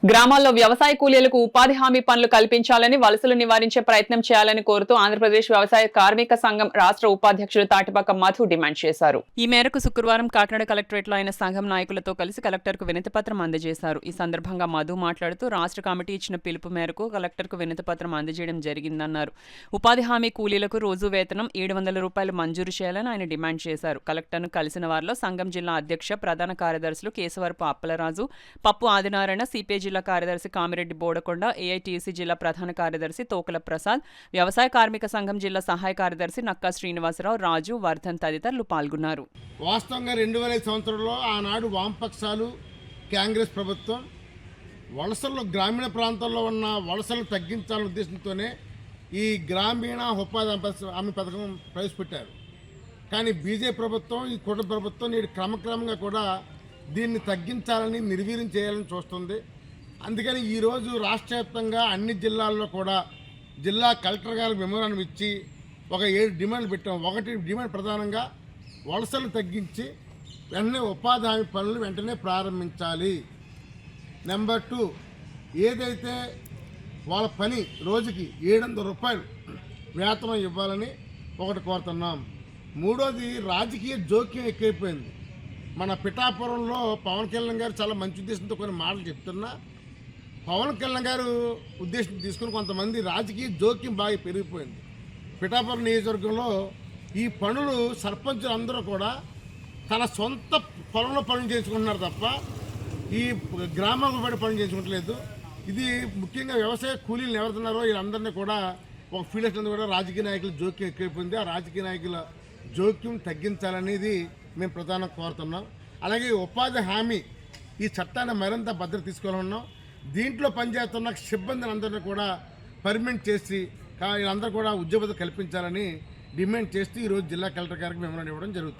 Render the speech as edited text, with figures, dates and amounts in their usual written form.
గ్రామాల్లో వ్యవసాయ కూలీలకు ఉపాధి హామీ పనులు కల్పించాలని, వలసలు నివారించే ప్రయత్నం చేయాలని కోరుతూ ఆంధ్రప్రదేశ్ వ్యవసాయ కార్మిక సంఘం రాష్ట్ర ఉపాధ్యక్షుడు తాటిపాక మధు డిమాండ్ చేశారు. ఈ మేరకు శుక్రవారం కాకినాడ కలెక్టరేట్లో ఆయన సంఘం నాయకులతో కలిసి కలెక్టర్కు వినతిపత్రం అందజేశారు. ఈ సందర్భంగా మధు మాట్లాడుతూ రాష్ట్ర కమిటీ ఇచ్చిన పిలుపు మేరకు కలెక్టర్కు వినతిపత్రం అందజేయడం జరిగిందన్నారు. ఉపాధి హామీ కూలీలకు రోజు వేతనం 700 రూపాయలు మంజూరు చేయాలని ఆయన డిమాండ్ చేశారు. కలెక్టర్ను కలిసిన వారిలో సంఘం జిల్లా అధ్యక్ష ప్రధాన కార్యదర్శులు కేశవరపు అప్పలరాజు, పప్పు ఆదినారాయణ, సిపిఐ జిల్లా కార్యదర్శి కామిరెడ్డి బోడకొండ, ఏఐటీయూసీ జిల్లా ప్రధాన కార్యదర్శి తోకల ప్రసాద్, వ్యవసాయ కార్మిక సంఘం జిల్లా సహాయ కార్యదర్శి నక్కా శ్రీనివాసరావు, రాజు, వర్ధన్ తదితరులు పాల్గొన్నారు. వాస్తవంగా 2005 సంవత్సరంలో ఆనాడు వామపక్షాలు కాంగ్రెస్ ప్రభుత్వం వలసల్లో గ్రామీణ ప్రాంతాల్లో ఉన్న వలసలు తగ్గించాలనే ఉద్దేశంతోనే ఈ గ్రామీణ ఉపాధి హామీ పథకం ప్రవేశపెట్టారు. కానీ బీజేపీ ప్రభుత్వం, ఈ కూటమి ప్రభుత్వం నేడు క్రమక్రమంగా కూడా దీన్ని తగ్గించాలని, నిర్వీర్యం చేయాలని చూస్తుంది. అందుకని ఈరోజు రాష్ట్ర వ్యాప్తంగా అన్ని జిల్లాల్లో కూడా జిల్లా కలెక్టర్ గారికి మెమోరాండం ఇచ్చి ఒక 7 డిమాండ్లు పెట్టాం. ఒకటి డిమాండ్ ప్రధానంగా వలసలు తగ్గించి వెంటనే ఉపాధి హామీ పనులు వెంటనే ప్రారంభించాలి. నెంబర్ 2, ఏదైతే వాళ్ళ పని రోజుకి 700 రూపాయలు వేతనం ఇవ్వాలని ఒకటి కోరుతున్నాం. మూడోది, రాజకీయ జోక్యం ఎక్కువైపోయింది. మన పిఠాపురంలో పవన్ కళ్యాణ్ గారు చాలా మంచి ఉద్దేశంతో కొన్ని మాటలు చెప్తున్నా, పవన్ కళ్యాణ్ గారు ఉద్దేశం తీసుకుని కొంతమంది రాజకీయ జోక్యం బాగా పెరిగిపోయింది. పిఠాపురం నియోజకవర్గంలో ఈ పనులు సర్పంచులు అందరూ కూడా తన సొంత పొలంలో పనులు చేసుకుంటున్నారు తప్ప ఈ గ్రామాలకు పడి పనులు చేసుకుంటలేదు. ఇది ముఖ్యంగా వ్యవసాయ కూలీలు ఎవరుతున్నారో వీళ్ళందరినీ కూడా ఒక ఫీల్డ్ కూడా రాజకీయ నాయకుల జోక్యం ఎక్కువైపోయింది. ఆ రాజకీయ నాయకుల జోక్యం తగ్గించాలనేది మేము ప్రధానంగా కోరుతున్నాం. అలాగే ఉపాధి హామీ ఈ చట్టాన్ని మరింత భద్రత తీసుకోవాలన్నాం. దీంట్లో పనిచేస్తున్న సిబ్బందిని అందరినీ కూడా పర్మనెంట్ చేసి వీళ్ళందరూ కూడా ఉద్యోగ కల్పించాలని డిమాండ్ చేస్తూ ఈరోజు జిల్లా కలెక్టర్ గారికి మెమోరాండం ఇవ్వడం జరుగుతుంది.